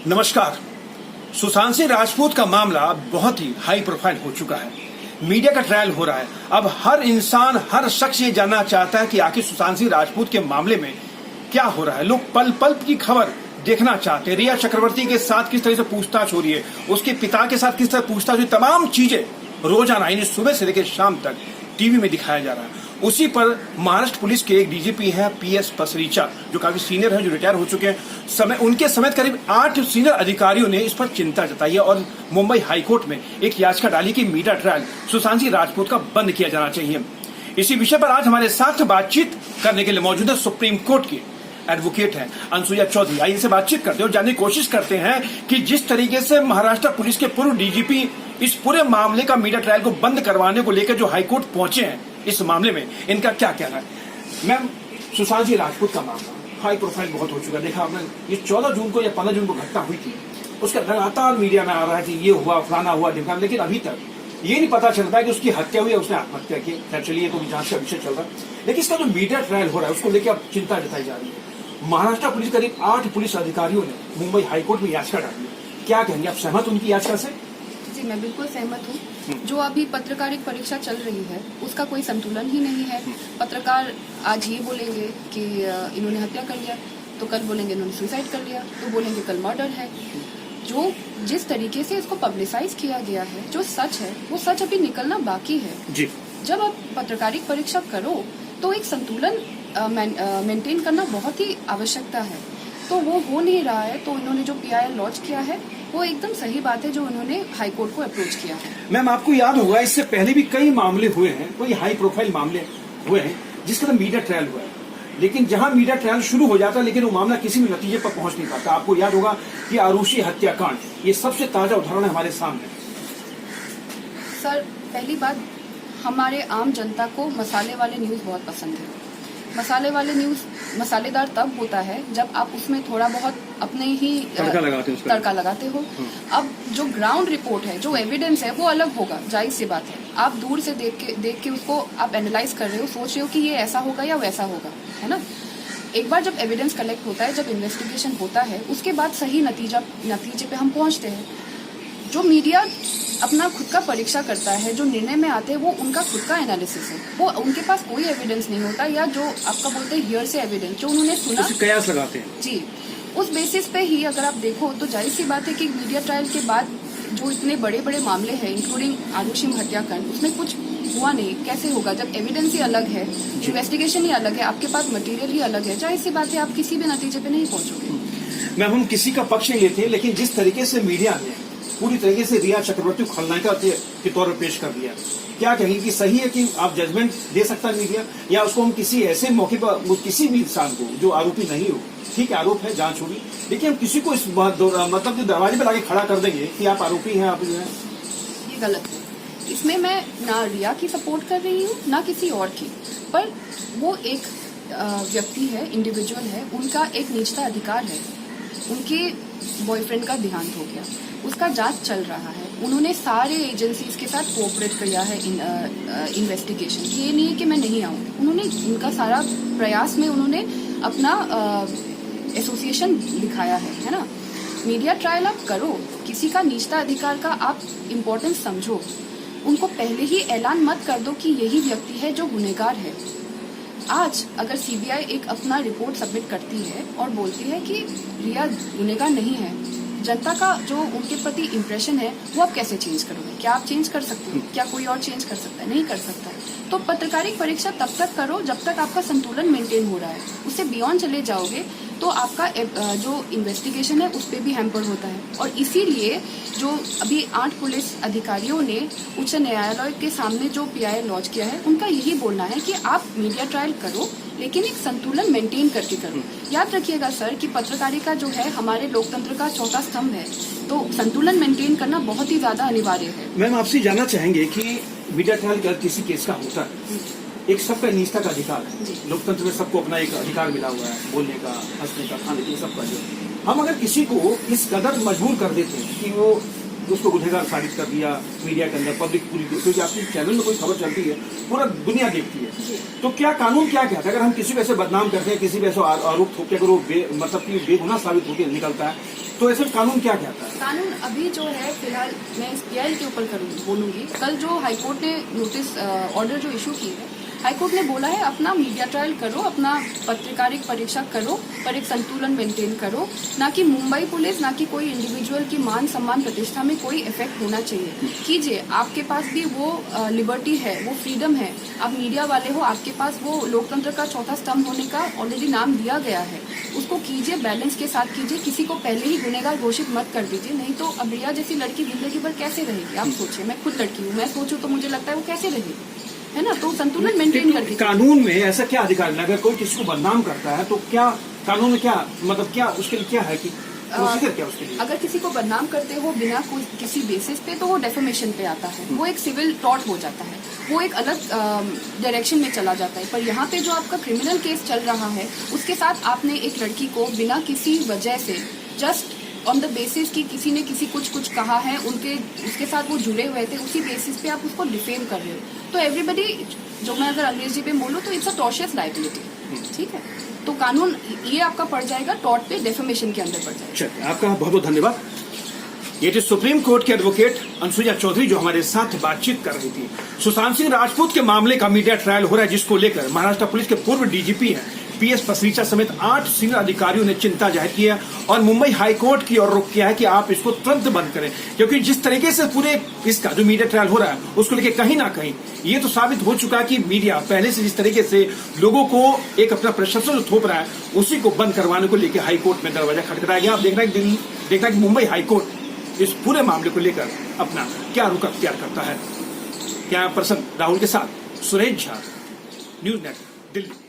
नमस्कार। सुशांत सिंह राजपूत का मामला बहुत ही हाई प्रोफाइल हो चुका है। मीडिया का ट्रायल हो रहा है। अब हर इंसान, हर शख्स ये जानना चाहता है कि आखिर सुशांत सिंह राजपूत के मामले में क्या हो रहा है। लोग पल पल की खबर देखना चाहते हैं। रिया चक्रवर्ती के साथ किस तरह से पूछताछ हो रही है, उसके पिता के साथ किस तरह पूछताछ हो रही है, तमाम चीजें रोजाना यानी सुबह से लेकर शाम तक टीवी में दिखाया जा रहा है। उसी पर महाराष्ट्र पुलिस के एक डीजीपी हैं PS पसरीचा, जो काफी सीनियर है, जो रिटायर हो चुके हैं। उनके समेत करीब 8 सीनियर अधिकारियों ने इस पर चिंता जताई है और मुंबई हाईकोर्ट में एक याचिका डाली कि मीडिया ट्रायल सुशांत सिंह राजपूत का बंद किया जाना चाहिए। इसी विषय पर आज हमारे साथ बातचीत करने के लिए मौजूद है सुप्रीम कोर्ट की एडवोकेट हैं अनसुईया चौधरी। आइए इनसे बातचीत करते हैं और जानने की कोशिश करते हैं कि जिस तरीके से महाराष्ट्र पुलिस के पूर्व डीजीपी इस पूरे मामले का मीडिया ट्रायल को बंद करवाने को लेकर जो हाईकोर्ट पहुंचे हैं, इस मामले में इनका क्या कहना है। मैम, सुशांत सिंह राजपूत का मामला हाई प्रोफाइल बहुत हो चुका है। देखा आपने, ये 14 जून को या 15 जून को घटना हुई थी, उसका लगातार मीडिया में आ रहा है कि ये हुआ, फलाना हुआ, ढिमकाना, लेकिन अभी तक ये नहीं पता चलता है कि उसकी हत्या हुई है, उसने आत्महत्या की। खैर चलिए, तो जांच का विषय चल रहा है, लेकिन इसका जो मीडिया ट्रायल हो रहा है उसको लेकर अब चिंता जताई जा रही है। महाराष्ट्र पुलिस करीब 8 पुलिस अधिकारियों ने मुंबई हाईकोर्ट में याचिका डाली। क्या कहेंगे, आप सहमत उनकी याचिका से? जी, मैं बिल्कुल सहमत हूँ। जो अभी पत्रकारिक परीक्षा चल रही है उसका कोई संतुलन ही नहीं है। पत्रकार आज ये बोलेंगे कि इन्होंने हत्या कर लिया, तो कल बोलेंगे इन्होंने सुसाइड कर लिया, तो बोलेंगे कल मर्डर है। जो जिस तरीके से इसको पब्लिसाइज किया गया है, जो सच है वो सच अभी निकलना बाकी है जी। जब आप पत्रकारिक परीक्षा करो तो एक संतुलन मेंटेन करना बहुत ही आवश्यकता है, तो वो हो नहीं रहा है। तो इन्होंने जो PIL लॉन्च किया है वो एकदम सही बात है, जो उन्होंने हाईकोर्ट को अप्रोच किया है। मैम, आपको याद होगा इससे पहले भी कई मामले हुए हैं, कोई हाई प्रोफाइल मामले हुए हैं जिसका मीडिया ट्रायल हुआ है, लेकिन जहां मीडिया ट्रायल शुरू हो जाता है लेकिन वो मामला किसी भी नतीजे पर पहुंच नहीं पाता। आपको याद होगा कि आरुषि हत्याकांड, ये सबसे ताजा उदाहरण है हमारे सामने। सर, पहली बात, हमारे आम जनता को मसाले वाले न्यूज बहुत पसंद है। मसाले वाले न्यूज मसालेदार तब होता है जब आप उसमें थोड़ा बहुत अपने ही तड़का लगाते हो। अब जो ग्राउंड रिपोर्ट है, जो एविडेंस है, वो अलग होगा, जाहिर सी बात है। आप दूर से देख के उसको आप एनालाइज कर रहे हो, सोच रहे हो कि ये ऐसा होगा या वैसा होगा, है ना। एक बार जब एविडेंस कलेक्ट होता है, जब इन्वेस्टिगेशन होता है, उसके बाद सही नतीजे पे हम पहुंचते हैं। जो मीडिया अपना खुद का परीक्षा करता है, जो निर्णय में आते हैं, वो उनका खुद का एनालिसिस है। वो उनके पास कोई एविडेंस नहीं होता, या जो आपका बोलते हैं हियर से एविडेंस, जो उन्होंने सुना, कयास लगाते हैं जी, उस बेसिस पे ही अगर आप देखो तो जाहिर सी बात है कि मीडिया ट्रायल के बाद जो इतने बड़े बड़े मामले हैं, इंक्लूडिंग आरुषि हत्याकांड, उसमें कुछ हुआ नहीं। कैसे होगा जब एविडेंस ही अलग है, इन्वेस्टिगेशन ही अलग है, आपके पास मटेरियल ही अलग है, जाहिर सी बात है आप किसी भी नतीजे पे नहीं पहुंचोगे। मैम, हम किसी का पक्ष नहीं लेते, लेकिन जिस तरीके से मीडिया ने पूरी तरीके से रिया चक्रवर्ती को खलनायिका के तौर पर पेश कर दिया, क्या कहेंगे कि सही है कि आप जजमेंट दे सकता है मीडिया, या उसको हम किसी ऐसे मौके पर किसी भी इंसान को जो आरोपी नहीं हो, ठीक है आरोप है, जांच होगी, लेकिन हम किसी को इस मतलब दरवाजे पर लाके खड़ा कर देंगे कि आप आरोपी हैं, आप जो है, ये गलत है। इसमें मैं ना रिया की सपोर्ट कर रही हूँ ना किसी और की, पर वो एक व्यक्ति है, इंडिविजुअल है, उनका एक निजता अधिकार है। उनके बॉयफ्रेंड का देहांत हो गया, उसका जांच चल रहा है, उन्होंने सारे एजेंसीज के साथ कोऑपरेट किया है इन्वेस्टिगेशन। ये नहीं है कि मैं नहीं आऊँ, उन्होंने उनका सारा प्रयास में उन्होंने अपना एसोसिएशन दिखाया है ना। मीडिया ट्रायल आप करो, किसी का निजता अधिकार का आप इम्पोर्टेंस समझो, उनको पहले ही ऐलान मत कर दो कि यही व्यक्ति है जो गुनहगार है। आज अगर CBI एक अपना रिपोर्ट सबमिट करती है और बोलती है कि रिया गुनहगार नहीं है, जनता का जो उनके प्रति इम्प्रेशन है वो आप कैसे चेंज करोगे? क्या आप चेंज कर सकते हो? क्या कोई और चेंज कर सकता है? नहीं कर सकता है। तो पत्रकारिक परीक्षा तब तक करो जब तक आपका संतुलन मेंटेन हो रहा है। उससे बियॉन्ड चले जाओगे तो आपका जो इन्वेस्टिगेशन है उस पर भी हैम्पर होता है। और इसीलिए जो अभी 8 पुलिस अधिकारियों ने उच्च न्यायालय के सामने जो PIL लॉन्च किया है, उनका यही बोलना है कि आप मीडिया ट्रायल करो, लेकिन एक संतुलन मेंटेन करके करो। याद रखिएगा सर कि पत्रकारिता जो है हमारे लोकतंत्र का चौथा स्तंभ है, तो संतुलन मेंटेन करना बहुत ही ज्यादा अनिवार्य है। मैम, आपसे जानना चाहेंगे कि मीडिया ट्रायल अगर किसी केस का होता है, एक सबका निजता का अधिकार है, लोकतंत्र में सबको अपना एक अधिकार मिला हुआ है, बोलने का, हंसने का, खाने का, सबका। जो हम अगर किसी को इस कदर मजबूर कर देते हैं कि वो उसको गुनहगार साबित कर दिया मीडिया के अंदर, पब्लिक पूरी, क्योंकि आपकी चैनल में कोई खबर चलती है पूरा दुनिया देखती है, तो क्या कानून क्या कहता है? अगर हम किसी को ऐसे बदनाम करते हैं, किसी पे ऐसे आरोप ठोकते हैं, अगर वो मतलब कि बेगुनाह साबित होकर निकलता है, तो ऐसे कानून क्या कहता है? कानून अभी जो है फिलहाल मैं इस PIL के ऊपर बोलूंगी। कल जो हाईकोर्ट ने नोटिस ऑर्डर जो इशू की है, हाईकोर्ट ने बोला है अपना मीडिया ट्रायल करो, अपना पत्रकारिक परीक्षा करो, पर एक संतुलन मेंटेन करो, ना कि मुंबई पुलिस, ना कि कोई इंडिविजुअल की मान सम्मान प्रतिष्ठा में कोई इफेक्ट होना चाहिए। कीजिए, आपके पास भी वो लिबर्टी है, वो फ्रीडम है, आप मीडिया वाले हो, आपके पास वो लोकतंत्र का चौथा स्तंभ होने का ऑलरेडी नाम दिया गया है, उसको कीजिए, बैलेंस के साथ कीजिए, किसी को पहले ही गुनहगार घोषित मत कर दीजिए, नहीं तो अब रिया जैसी लड़की जिंदगी भर कैसे रहेगी? आप सोचिए, मैं खुद लड़की हूँ, मैं सोचूं तो मुझे लगता है वो कैसे रहेगी, है ना? तो संतुलन मेंटेन करके कानून में ऐसा क्या अधिकार है? अगर कोई किसी को बदनाम करता है तो क्या कानून में क्या मतलब क्या उसके लिए क्या है कि प्रोसीजर क्या उसके लिए? अगर किसी को बदनाम करते हो बिना किसी बेसिस पे, तो वो डेफेमेशन पे आता है, वो एक सिविल टॉर्ट हो जाता है, वो एक अलग डायरेक्शन में चला जाता है। पर यहाँ पे जो आपका क्रिमिनल केस चल रहा है, उसके साथ आपने एक लड़की को बिना किसी वजह से जस्ट ऑन द बेसिस कि किसी ने कुछ कहा है, उसके साथ वो जुड़े हुए थे, उसी बेसिस पे आप उसको डिफेम कर रहे हो। तो एवरीबडी, जो मैं अगर अंग्रेजी में बोलूँ तो इट्स अ टॉर्शियस लायबिलिटी, ठीक है? तो कानून ये आपका पड़ जाएगा टॉर्ट पे, डेफेमेशन के अंदर पड़ जाएगा। चलिए, आपका बहुत बहुत धन्यवाद। ये थी सुप्रीम कोर्ट के एडवोकेट अनसुईया चौधरी जो हमारे साथ बातचीत कर रही थी। सुशांत सिंह राजपूत के मामले का मीडिया ट्रायल हो रहा है, जिसको लेकर महाराष्ट्र पुलिस के पूर्व DGP हैं PS पसरीचा समेत 8 सीनियर अधिकारियों ने चिंता जाहिर की है और मुंबई हाईकोर्ट की ओर रुख किया है कि आप इसको तुरंत बंद करें, क्योंकि जिस तरीके से पूरे इसका जो मीडिया ट्रायल हो रहा है उसको लेकर कहीं ना कहीं ये तो साबित हो चुका है कि मीडिया पहले से जिस तरीके से लोगों को एक अपना प्रशंसन थोप रहा है, उसी को बंद करवाने को लेकर हाईकोर्ट में दरवाजा खटखटाया गया। आप देखना है कि मुंबई हाईकोर्ट इस पूरे मामले को लेकर अपना क्या रुख अख्तियार करता है। क्या पर्सन राहुल के साथ सुरेश झा, न्यूज़ नेट, दिल्ली।